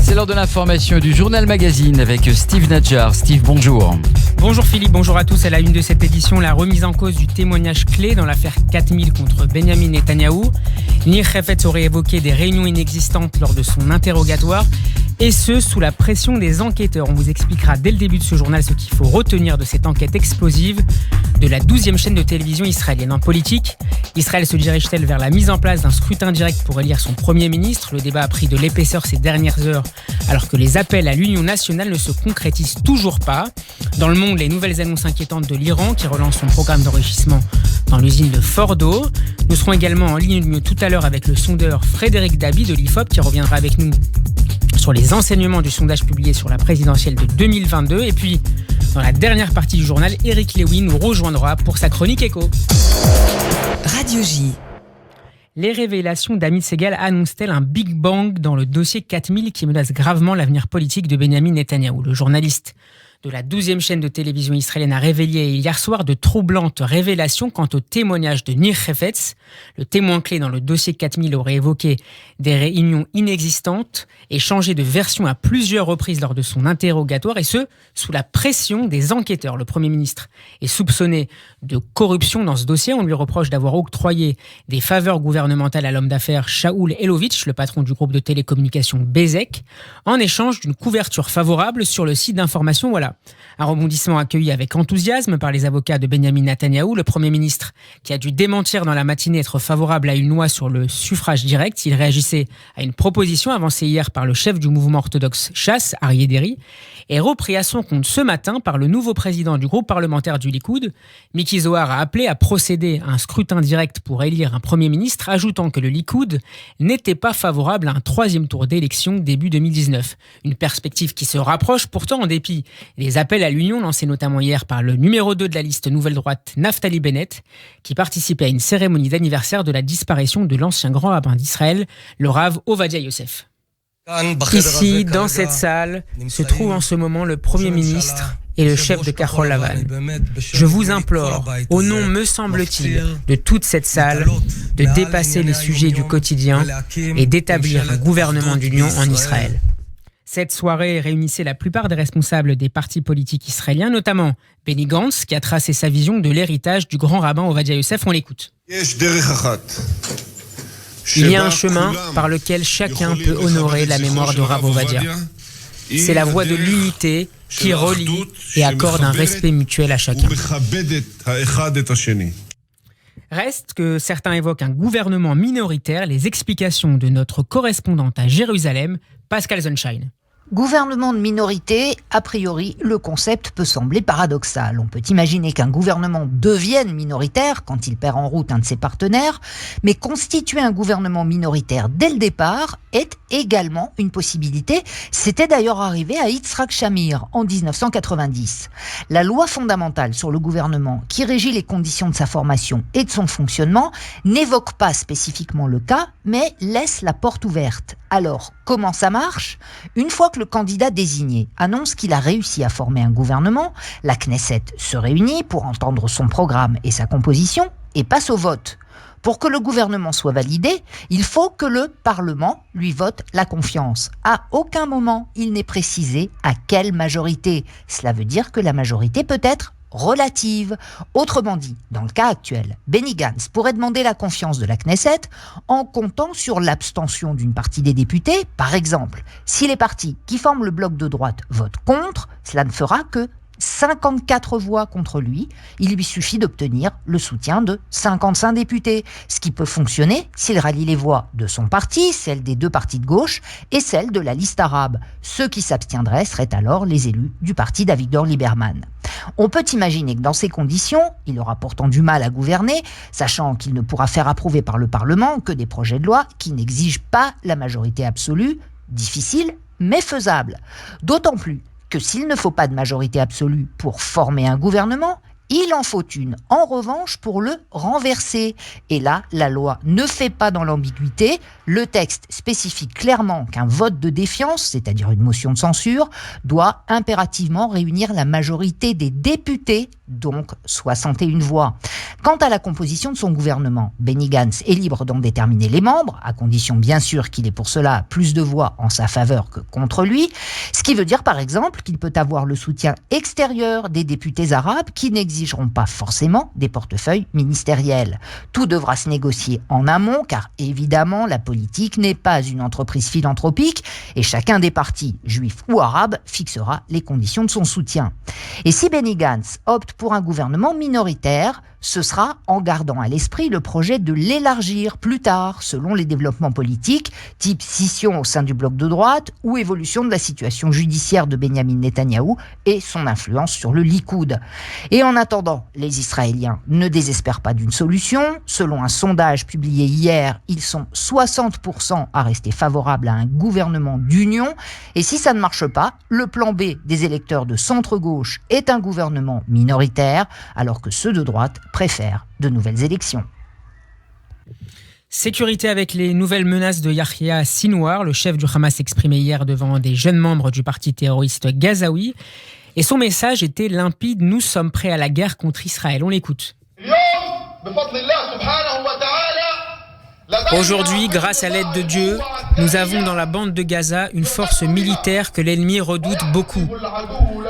C'est l'heure de l'information du Journal Magazine avec Steve Nadjar. Steve, bonjour. Bonjour Philippe, bonjour à tous. À la une de cette édition, la remise en cause du témoignage clé dans l'affaire 4000 contre Benyamin Netanyahou. Nir Hefetz aurait évoqué des réunions inexistantes lors de son interrogatoire, et ce, sous la pression des enquêteurs. On vous expliquera dès le début de ce journal ce qu'il faut retenir de cette enquête explosive de la 12e chaîne de télévision israélienne. En politique, Israël se dirige-t-elle vers la mise en place d'un scrutin direct pour élire son Premier ministre ? Le débat a pris de l'épaisseur ces dernières heures, alors que les appels à l'union nationale ne se concrétisent toujours pas. Dans le monde, les nouvelles annonces inquiétantes de l'Iran qui relance son programme d'enrichissement dans l'usine de Fordo. Nous serons également en ligne tout à l'heure avec le sondeur Frédéric Dabi de l'IFOP qui reviendra avec nous sur les enseignements du sondage publié sur la présidentielle de 2022. Et puis, dans la dernière partie du journal, Eric Lewin nous rejoindra pour sa chronique écho. Radio J. Les révélations d'Amit Segal annoncent-elles un Big Bang dans le dossier 4000 qui menace gravement l'avenir politique de Benyamin Netanyahou ? Le journaliste de la 12e chaîne de télévision israélienne a révélé hier soir de troublantes révélations quant au témoignage de Nir Hefetz. Le témoin clé dans le dossier 4000 aurait évoqué des réunions inexistantes et changé de version à plusieurs reprises lors de son interrogatoire, et ce, sous la pression des enquêteurs. Le Premier ministre est soupçonné de corruption dans ce dossier. On lui reproche d'avoir octroyé des faveurs gouvernementales à l'homme d'affaires Shaul Elovitch, le patron du groupe de télécommunications Bezek, en échange d'une couverture favorable sur le site d'information. Voilà. Un rebondissement accueilli avec enthousiasme par les avocats de Benyamin Netanyahou, le Premier ministre qui a dû démentir dans la matinée être favorable à une loi sur le suffrage direct. Il réagissait à une proposition avancée hier par le chef du mouvement orthodoxe Chasse, Aryeh Deri, et repris à son compte ce matin par le nouveau président du groupe parlementaire du Likoud. Miki Zohar a appelé à procéder à un scrutin direct pour élire un Premier ministre, ajoutant que le Likoud n'était pas favorable à un troisième tour d'élection début 2019. Une perspective qui se rapproche pourtant en dépit des appels à l'union lancés notamment hier par le numéro 2 de la liste Nouvelle Droite, Naftali Bennett, qui participait à une cérémonie d'anniversaire de la disparition de l'ancien grand rabbin d'Israël, le Rav Ovadia Yosef. Ici, dans cette salle, se trouve en ce moment le Premier ministre et le chef de Kahol Lavan. Je vous implore, au nom, me semble-t-il, de toute cette salle, de dépasser les sujets du quotidien et d'établir un gouvernement d'union en Israël. Cette soirée réunissait la plupart des responsables des partis politiques israéliens, notamment Benny Gantz, qui a tracé sa vision de l'héritage du grand rabbin Ovadia Yosef. On l'écoute. Il y a un chemin par lequel chacun peut honorer la mémoire de Rav Ovadia. C'est la voie de l'unité qui relie et accorde un respect mutuel à chacun. Reste que certains évoquent un gouvernement minoritaire. Les explications de notre correspondante à Jérusalem, Pascal Sunshine. Gouvernement de minorité, a priori, le concept peut sembler paradoxal. On peut imaginer qu'un gouvernement devienne minoritaire quand il perd en route un de ses partenaires, mais constituer un gouvernement minoritaire dès le départ est également une possibilité. C'était d'ailleurs arrivé à Yitzhak Shamir en 1990. La loi fondamentale sur le gouvernement qui régit les conditions de sa formation et de son fonctionnement n'évoque pas spécifiquement le cas, mais laisse la porte ouverte. Alors, comment ça marche ? Une fois que le candidat désigné annonce qu'il a réussi à former un gouvernement, la Knesset se réunit pour entendre son programme et sa composition et passe au vote. Pour que le gouvernement soit validé, il faut que le Parlement lui vote la confiance. À aucun moment, il n'est précisé à quelle majorité. Cela veut dire que la majorité peut être relative. Autrement dit, dans le cas actuel, Benny Gantz pourrait demander la confiance de la Knesset en comptant sur l'abstention d'une partie des députés. Par exemple, si les partis qui forment le bloc de droite votent contre, cela ne fera que 54 voix contre lui. Il lui suffit d'obtenir le soutien de 55 députés, ce qui peut fonctionner s'il rallie les voix de son parti, celles des deux partis de gauche et celles de la liste arabe. Ceux qui s'abstiendraient seraient alors les élus du parti d'Avigdor Lieberman. On peut imaginer que dans ces conditions, il aura pourtant du mal à gouverner, sachant qu'il ne pourra faire approuver par le Parlement que des projets de loi qui n'exigent pas la majorité absolue. Difficile, mais faisable. D'autant plus que s'il ne faut pas de majorité absolue pour former un gouvernement, il en faut une, en revanche, pour le renverser. Et là, la loi ne fait pas dans l'ambiguïté. Le texte spécifie clairement qu'un vote de défiance, c'est-à-dire une motion de censure, doit impérativement réunir la majorité des députés donc 61 voix. Quant à la composition de son gouvernement, Benny Gantz est libre d'en déterminer les membres, à condition bien sûr qu'il ait pour cela plus de voix en sa faveur que contre lui, ce qui veut dire par exemple qu'il peut avoir le soutien extérieur des députés arabes qui n'exigeront pas forcément des portefeuilles ministériels. Tout devra se négocier en amont car évidemment la politique n'est pas une entreprise philanthropique et chacun des partis, juifs ou arabes, fixera les conditions de son soutien. Et si Benny Gantz opte pour un gouvernement minoritaire, ce sera en gardant à l'esprit le projet de l'élargir plus tard, selon les développements politiques, type scission au sein du bloc de droite ou évolution de la situation judiciaire de Benyamin Netanyahou et son influence sur le Likoud. Et en attendant, les Israéliens ne désespèrent pas d'une solution. Selon un sondage publié hier, ils sont 60% à rester favorables à un gouvernement d'union. Et si ça ne marche pas, le plan B des électeurs de centre-gauche est un gouvernement minoritaire, alors que ceux de droite préfèrent de nouvelles élections. Sécurité avec les nouvelles menaces de Yahya Sinwar. Le chef du Hamas s'exprimait hier devant des jeunes membres du parti terroriste gazaoui. Et son message était limpide: nous sommes prêts à la guerre contre Israël. On l'écoute. Aujourd'hui, grâce à l'aide de Dieu, nous avons dans la bande de Gaza une force militaire que l'ennemi redoute beaucoup.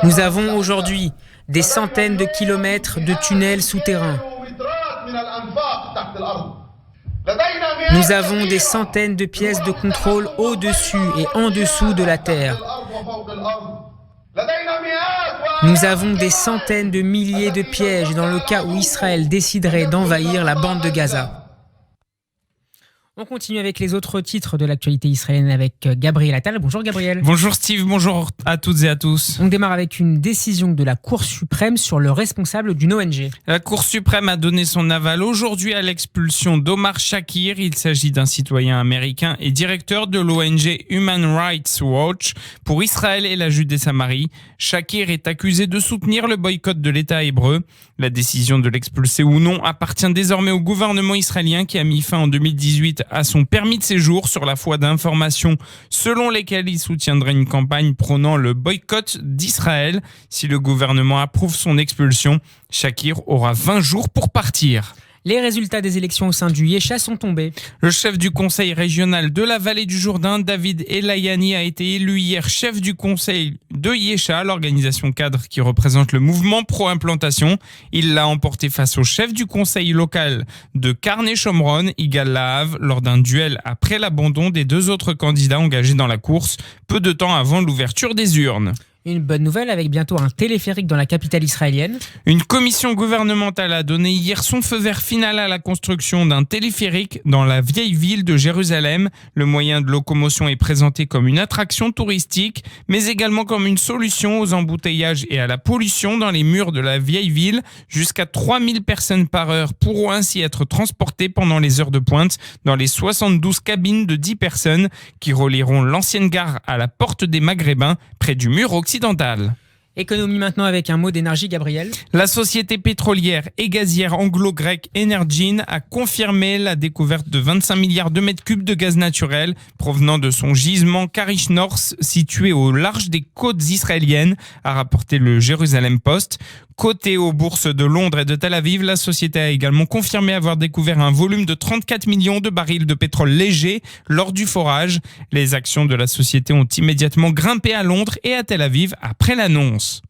Nous avons aujourd'hui des centaines de kilomètres de tunnels souterrains. Nous avons des centaines de pièces de contrôle au-dessus et en dessous de la terre. Nous avons des centaines de milliers de pièges dans le cas où Israël déciderait d'envahir la bande de Gaza. On continue avec les autres titres de l'actualité israélienne avec Gabriel Attal. Bonjour Gabriel. Bonjour Steve, bonjour à toutes et à tous. On démarre avec une décision de la Cour suprême sur le responsable d'une ONG. La Cour suprême a donné son aval aujourd'hui à l'expulsion d'Omar Shakir. Il s'agit d'un citoyen américain et directeur de l'ONG Human Rights Watch pour Israël et la Judée-Samarie. Shakir est accusé de soutenir le boycott de l'État hébreu. La décision de l'expulser ou non appartient désormais au gouvernement israélien qui a mis fin en 2018 à son permis de séjour sur la foi d'informations selon lesquelles il soutiendrait une campagne prônant le boycott d'Israël. Si le gouvernement approuve son expulsion, Shakir aura 20 jours pour partir. Les résultats des élections au sein du Yesha sont tombés. Le chef du conseil régional de la vallée du Jourdain, David Elayani, a été élu hier chef du conseil de Yesha, l'organisation cadre qui représente le mouvement pro-implantation. Il l'a emporté face au chef du conseil local de Karné Shomron, Igal Lahav, lors d'un duel après l'abandon des deux autres candidats engagés dans la course, peu de temps avant l'ouverture des urnes. Une bonne nouvelle avec bientôt un téléphérique dans la capitale israélienne. Une commission gouvernementale a donné hier son feu vert final à la construction d'un téléphérique dans la vieille ville de Jérusalem. Le moyen de locomotion est présenté comme une attraction touristique, mais également comme une solution aux embouteillages et à la pollution dans les murs de la vieille ville. Jusqu'à 3000 personnes par heure pourront ainsi être transportées pendant les heures de pointe dans les 72 cabines de 10 personnes qui relieront l'ancienne gare à la porte des Maghrébins près du mur occidental. Économie maintenant avec un mot d'énergie, Gabriel. La société pétrolière et gazière anglo-grecque Energean a confirmé la découverte de 25 milliards de mètres cubes de gaz naturel provenant de son gisement Karish North situé au large des côtes israéliennes, a rapporté le Jérusalem Post. Cotée aux bourses de Londres et de Tel Aviv, la société a également confirmé avoir découvert un volume de 34 millions de barils de pétrole léger lors du forage. Les actions de la société ont immédiatement grimpé à Londres et à Tel Aviv après l'annonce.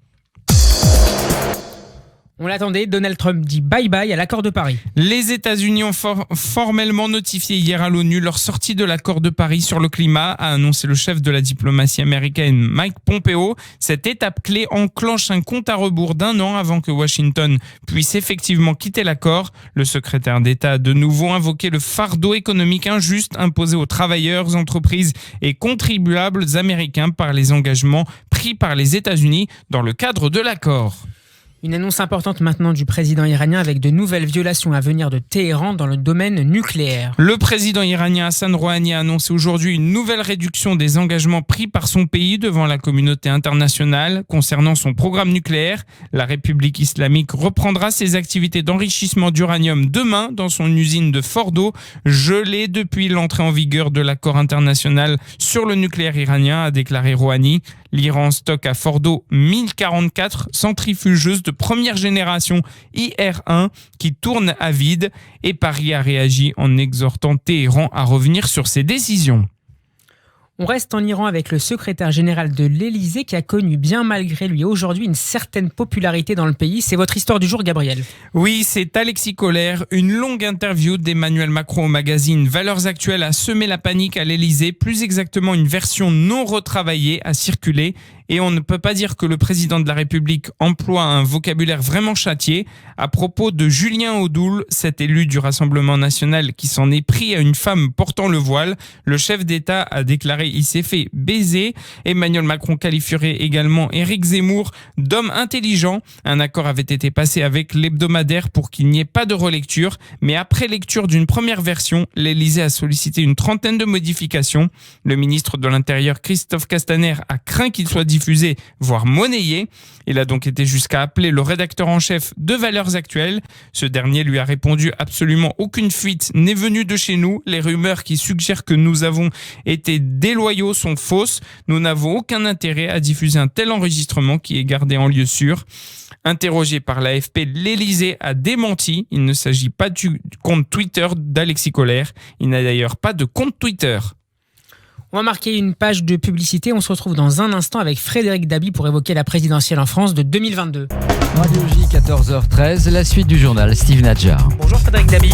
On l'attendait, Donald Trump dit bye-bye à l'accord de Paris. Les États-Unis ont formellement notifié hier à l'ONU leur sortie de l'accord de Paris sur le climat, a annoncé le chef de la diplomatie américaine Mike Pompeo. Cette étape clé enclenche un compte à rebours d'1 an avant que Washington puisse effectivement quitter l'accord. Le secrétaire d'État a de nouveau invoqué le fardeau économique injuste imposé aux travailleurs, entreprises et contribuables américains par les engagements pris par les États-Unis dans le cadre de l'accord. Une annonce importante maintenant du président iranien avec de nouvelles violations à venir de Téhéran dans le domaine nucléaire. Le président iranien Hassan Rouhani a annoncé aujourd'hui une nouvelle réduction des engagements pris par son pays devant la communauté internationale concernant son programme nucléaire. La République islamique reprendra ses activités d'enrichissement d'uranium demain dans son usine de Fordo, gelée depuis l'entrée en vigueur de l'accord international sur le nucléaire iranien, a déclaré Rouhani. L'Iran stocke à Fordo 1044 centrifugeuses de première génération IR-1 qui tournent à vide et Paris a réagi en exhortant Téhéran à revenir sur ses décisions. On reste en Iran avec le secrétaire général de l'Élysée qui a connu bien malgré lui aujourd'hui une certaine popularité dans le pays. C'est votre histoire du jour, Gabriel. Oui, c'est Alexis Kohler. Une longue interview d'Emmanuel Macron au magazine Valeurs Actuelles a semé la panique à l'Élysée. Plus exactement, une version non retravaillée a circulé. Et on ne peut pas dire que le président de la République emploie un vocabulaire vraiment châtié. À propos de Julien Audoul, cet élu du Rassemblement national qui s'en est pris à une femme portant le voile, le chef d'État a déclaré il s'est fait baiser. Emmanuel Macron qualifierait également Éric Zemmour d'homme intelligent. Un accord avait été passé avec l'hebdomadaire pour qu'il n'y ait pas de relecture. Mais après lecture d'une première version, l'Élysée a sollicité une trentaine de modifications. Le ministre de l'Intérieur, Christophe Castaner, a craint qu'il soit diffusé, voire monnayé. Il a donc été jusqu'à appeler le rédacteur en chef de Valeurs Actuelles. Ce dernier lui a répondu absolument aucune fuite n'est venue de chez nous. Les rumeurs qui suggèrent que nous avons été déloyaux sont fausses. Nous n'avons aucun intérêt à diffuser un tel enregistrement qui est gardé en lieu sûr. Interrogé par l'AFP, l'Élysée a démenti. Il ne s'agit pas du compte Twitter d'Alexis Kohler. Il n'a d'ailleurs pas de compte Twitter. On va marquer une page de publicité. On se retrouve dans un instant avec Frédéric Dabi pour évoquer la présidentielle en France de 2022. Radio J, 14h13, la suite du journal, Steve Nadjar. Bonjour Frédéric Dabi.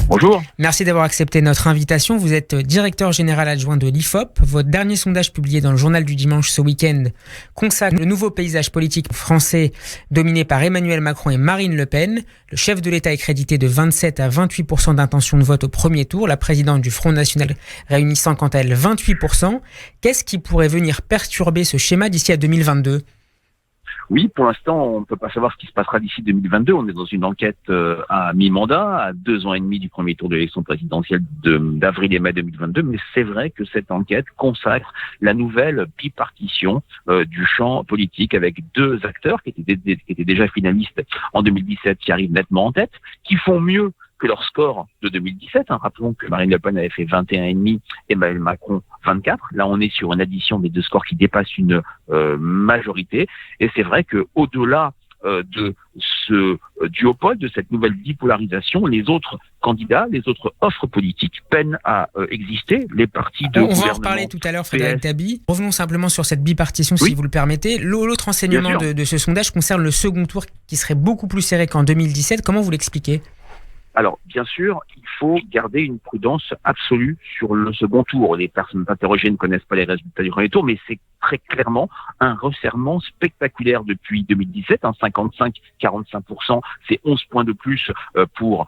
Bonjour. Merci d'avoir accepté notre invitation. Vous êtes directeur général adjoint de l'IFOP. Votre dernier sondage publié dans le journal du dimanche ce week-end consacre le nouveau paysage politique français dominé par Emmanuel Macron et Marine Le Pen. Le chef de l'État est crédité de 27 à 28% d'intention de vote au premier tour. La présidente du Front National réunissant quant à elle 28%. Qu'est-ce qui pourrait venir perturber ce schéma d'ici à 2022 ? Oui, pour l'instant, on ne peut pas savoir ce qui se passera d'ici 2022. On est dans une enquête à mi-mandat, à 2 ans et demi du premier tour de l'élection présidentielle d'avril et mai 2022. Mais c'est vrai que cette enquête consacre la nouvelle bipartition du champ politique avec 2 acteurs qui étaient déjà finalistes en 2017, qui arrivent nettement en tête, qui font mieux que leur score de 2017. Rappelons que Marine Le Pen avait fait 21,5 et Emmanuel Macron 24. Là, on est sur une addition des 2 scores qui dépasse une majorité. Et c'est vrai que au-delà de ce duopole, de cette nouvelle bipolarisation, les autres candidats, les autres offres politiques peinent à exister. Les partis de On gouvernement... va en reparler tout à l'heure, Frédéric Dabi. Revenons simplement sur cette bipartition, si vous le permettez. L'autre enseignement de ce sondage concerne le second tour qui serait beaucoup plus serré qu'en 2017. Comment vous l'expliquez ? Alors, bien sûr, il faut garder une prudence absolue sur le second tour. Les personnes interrogées ne connaissent pas les résultats du premier tour, mais c'est très clairement un resserrement spectaculaire depuis 2017. 55-45%, c'est 11 points de plus pour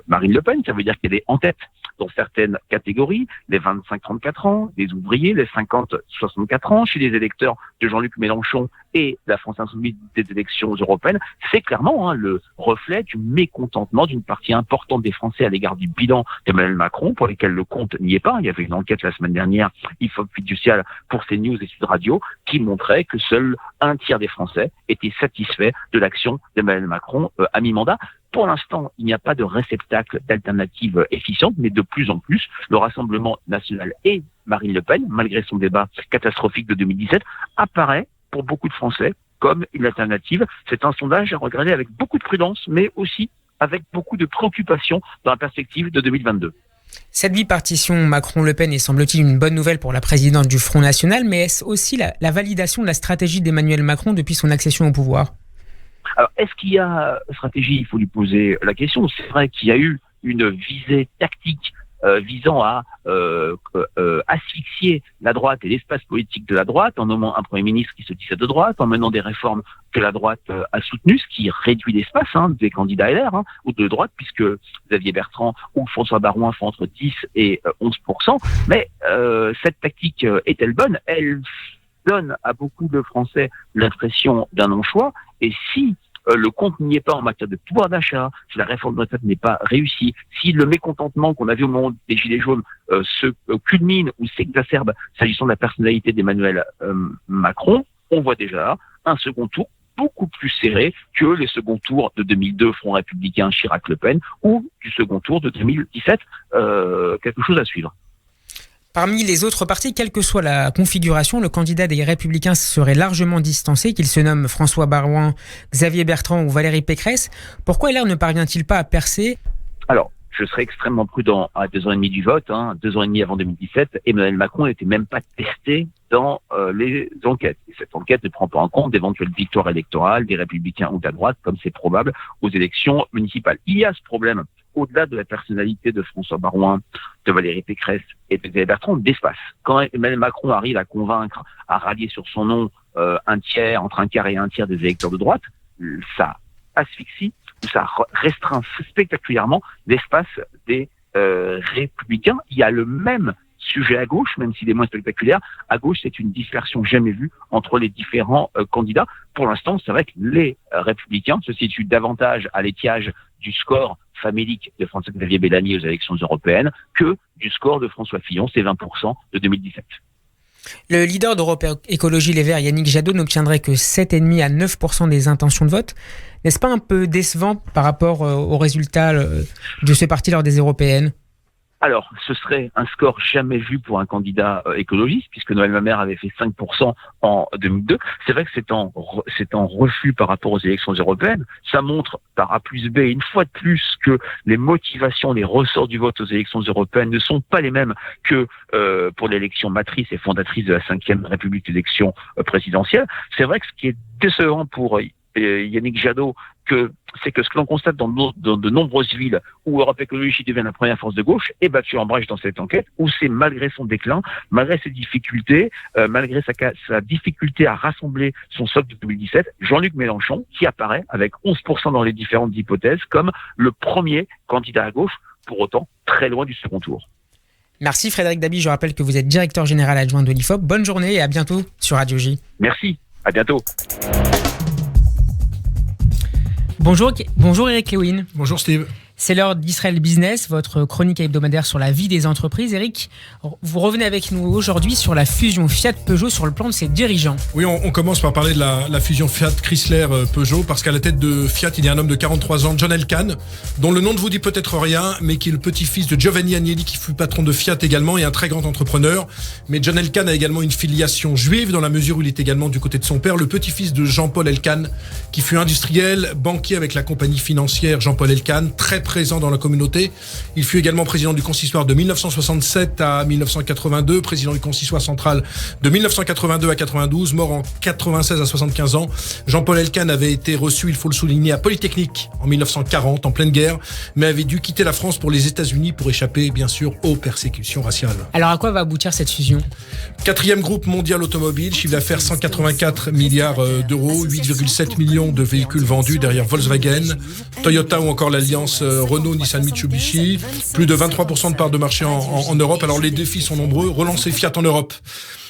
Marine Le Pen. Ça veut dire qu'elle est en tête dans certaines catégories, les 25-34 ans, les ouvriers, les 50-64 ans, chez les électeurs de Jean-Luc Mélenchon et la France Insoumise des élections européennes. C'est clairement le reflet du mécontentement d'une partie importante des Français à l'égard du bilan d'Emmanuel Macron, pour lesquels le compte n'y est pas. Il y avait une enquête la semaine dernière, IFOP fiduciale pour CNews et Sud Radio, qui montrait que seul un tiers des Français étaient satisfaits de l'action d'Emmanuel Macron à mi-mandat. Pour l'instant, il n'y a pas de réceptacle d'alternative efficiente, mais de plus en plus, le Rassemblement national et Marine Le Pen, malgré son débat catastrophique de 2017, apparaît pour beaucoup de Français comme une alternative. C'est un sondage à regarder avec beaucoup de prudence, mais aussi avec beaucoup de préoccupation dans la perspective de 2022. Cette bipartition Macron-Le Pen est, semble-t-il, une bonne nouvelle pour la présidente du Front National, mais est-ce aussi la validation de la stratégie d'Emmanuel Macron depuis son accession au pouvoir ? Alors, est-ce qu'il y a stratégie ? Il faut lui poser la question. C'est vrai qu'il y a eu une visée tactique visant à asphyxier la droite et l'espace politique de la droite, en nommant un Premier ministre qui se disait de droite, en menant des réformes que la droite a soutenues, ce qui réduit l'espace des candidats LR ou de droite, puisque Xavier Bertrand ou François Baroin font entre 10 et 11%. Mais cette tactique est-elle bonne ? Elle donne à beaucoup de Français l'impression d'un non-choix, et si le compte n'y est pas en matière de pouvoir d'achat, si la réforme de retraite n'est pas réussie, si le mécontentement qu'on avait au moment des Gilets jaunes se culmine ou s'exacerbe s'agissant de la personnalité d'Emmanuel Macron, on voit déjà un second tour beaucoup plus serré que les seconds tours de 2002, Front républicain, Chirac-Le Pen, ou du second tour de 2017, quelque chose à suivre. Parmi les autres partis, quelle que soit la configuration, le candidat des Républicains serait largement distancé, qu'il se nomme François Baroin, Xavier Bertrand ou Valérie Pécresse. Pourquoi LR ne parvient-il pas à percer ? Alors, je serais extrêmement prudent à 2 ans et demi du vote, 2 ans et demi avant 2017. Emmanuel Macron n'était même pas testé dans les enquêtes. Et cette enquête ne prend pas en compte d'éventuelles victoires électorales des Républicains ou de la droite, comme c'est probable aux élections municipales. Il y a ce problème, au-delà de la personnalité de François Baroin, de Valérie Pécresse et de Xavier Bertrand, d'espace. Quand Emmanuel Macron arrive à convaincre, à rallier sur son nom entre un quart et un tiers des électeurs de droite, ça asphyxie ou ça restreint spectaculairement l'espace des Républicains. Il y a le même sujet à gauche, même s'il est moins spectaculaire. À gauche, c'est une dispersion jamais vue entre les différents candidats. Pour l'instant, c'est vrai que les Républicains se situent davantage à l'étiage du score famélique de François-Xavier Bellamy aux élections européennes que du score de François Fillon, c'est 20% de 2017. Le leader d'Europe Écologie Les Verts, Yannick Jadot, n'obtiendrait que 7,5 à 9% des intentions de vote. N'est-ce pas un peu décevant par rapport aux résultats de ce parti lors des européennes ? Alors, ce serait un score jamais vu pour un candidat écologiste, puisque Noël Mamère avait fait 5% en 2002. C'est vrai que c'est en refus par rapport aux élections européennes. Ça montre par A plus B, une fois de plus, que les motivations, les ressorts du vote aux élections européennes ne sont pas les mêmes que pour l'élection matrice et fondatrice de la 5e République d'élection présidentielle. C'est vrai que ce qui est décevant pour Yannick Jadot, c'est que ce que l'on constate dans de nombreuses villes où Europe Écologie devient la première force de gauche est battu en brèche dans cette enquête, où c'est malgré son déclin, malgré ses difficultés, malgré sa difficulté à rassembler son socle de 2017, Jean-Luc Mélenchon, qui apparaît avec 11% dans les différentes hypothèses comme le premier candidat à gauche, pour autant très loin du second tour. Merci Frédéric Dabi, je rappelle que vous êtes directeur général adjoint de l'IFOP. Bonne journée et à bientôt sur Radio J. Merci, à bientôt. Bonjour Eric Lewin. Bonjour Steve. C'est l'heure d'Israël Business, votre chronique hebdomadaire sur la vie des entreprises. Eric, vous revenez avec nous aujourd'hui sur la fusion Fiat-Peugeot sur le plan de ses dirigeants. Oui, on commence par parler de la fusion Fiat-Chrysler-Peugeot, parce qu'à la tête de Fiat, il y a un homme de 43 ans, John Elkann, dont le nom ne vous dit peut-être rien, mais qui est le petit-fils de Giovanni Agnelli, qui fut patron de Fiat également et un très grand entrepreneur. Mais John Elkann a également une filiation juive, dans la mesure où il est également du côté de son père, le petit-fils de Jean-Paul Elkann, qui fut industriel, banquier avec la compagnie financière Jean-Paul Elkann, très présent dans la communauté. Il fut également président du consistoire de 1967 à 1982, président du consistoire central de 1982 à 92, mort en 96 à 75 ans. Jean-Paul Elkann avait été reçu, il faut le souligner, à Polytechnique en 1940, en pleine guerre, mais avait dû quitter la France pour les États-Unis pour échapper, bien sûr, aux persécutions raciales. Alors à quoi va aboutir cette fusion ? 4e groupe mondial automobile, chiffre d'affaires 184 milliards d'euros, 8,7 millions de véhicules vendus derrière Volkswagen, Toyota ou encore l'alliance Renault, Nissan, Mitsubishi, plus de 23% de part de marché en Europe. Alors les défis sont nombreux, relancer Fiat en Europe,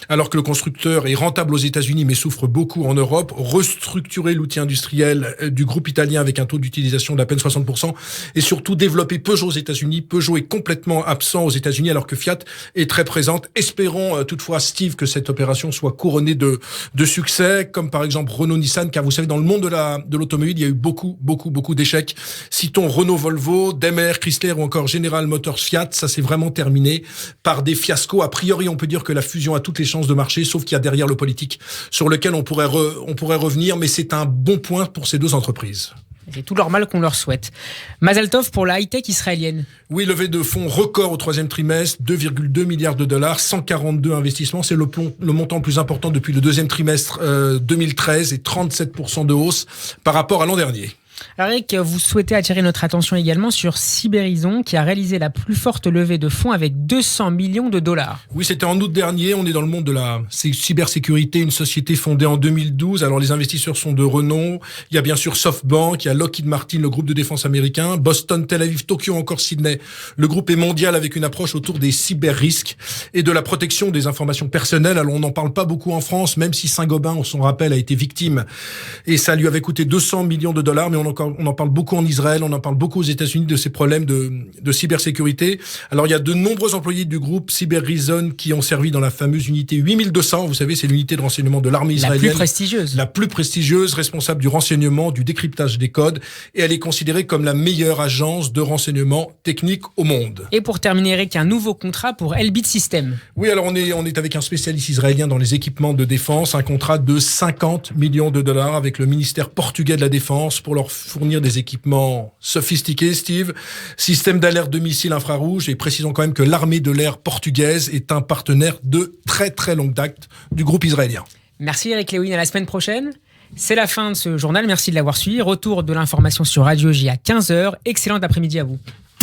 alors que le constructeur est rentable aux États-Unis mais souffre beaucoup en Europe, restructurer l'outil industriel du groupe italien avec un taux d'utilisation d'à peine 60%, et surtout développer Peugeot aux États-Unis. Peugeot est complètement absent aux États-Unis alors que Fiat est très présente. Espérons toutefois, Steve, que cette opération soit couronnée de succès, comme par exemple Renault-Nissan, car vous savez, dans le monde de l'automobile, il y a eu beaucoup d'échecs. Citons Renault-Volvo, Daimler, Chrysler ou encore General Motors Fiat. Ça s'est vraiment terminé par des fiascos. A priori, on peut dire que la fusion a toutes les chances de marché, sauf qu'il y a derrière le politique sur lequel on pourrait revenir, mais c'est un bon point pour ces deux entreprises. C'est tout normal qu'on leur souhaite. Mazal Tov pour la high-tech israélienne. Oui, levée de fonds record au 3e trimestre, 2,2 milliards de dollars, 142 investissements. C'est le montant le plus important depuis le 2e trimestre 2013 et 37% de hausse par rapport à l'an dernier. Alors Eric, vous souhaitez attirer notre attention également sur Cyberison, qui a réalisé la plus forte levée de fonds avec 200 millions de dollars. Oui, c'était en août dernier. On est dans le monde de la cybersécurité, une société fondée en 2012. Alors les investisseurs sont de renom. Il y a bien sûr SoftBank, il y a Lockheed Martin, le groupe de défense américain, Boston, Tel Aviv, Tokyo, encore Sydney. Le groupe est mondial avec une approche autour des cyber-risques et de la protection des informations personnelles. Alors on n'en parle pas beaucoup en France, même si Saint-Gobain, on s'en rappelle, a été victime et ça lui avait coûté 200 millions de dollars, mais on on en parle beaucoup en Israël, on en parle beaucoup aux États-Unis de ces problèmes de cybersécurité. Alors, il y a de nombreux employés du groupe Cyber Reason qui ont servi dans la fameuse unité 8200. Vous savez, c'est l'unité de renseignement de l'armée israélienne. La plus prestigieuse, responsable du renseignement, du décryptage des codes. Et elle est considérée comme la meilleure agence de renseignement technique au monde. Et pour terminer, Eric, un nouveau contrat pour Elbit Systems. Oui, alors on est avec un spécialiste israélien dans les équipements de défense, un contrat de 50 millions de dollars avec le ministère portugais de la Défense pour leur fournir des équipements sophistiqués, Steve, système d'alerte de missiles infrarouges, et précisons quand même que l'armée de l'air portugaise est un partenaire de très très longue date du groupe israélien. Merci Eric Lewin, à la semaine prochaine. C'est la fin de ce journal, merci de l'avoir suivi. Retour de l'information sur Radio J à 15h. Excellent après-midi à vous.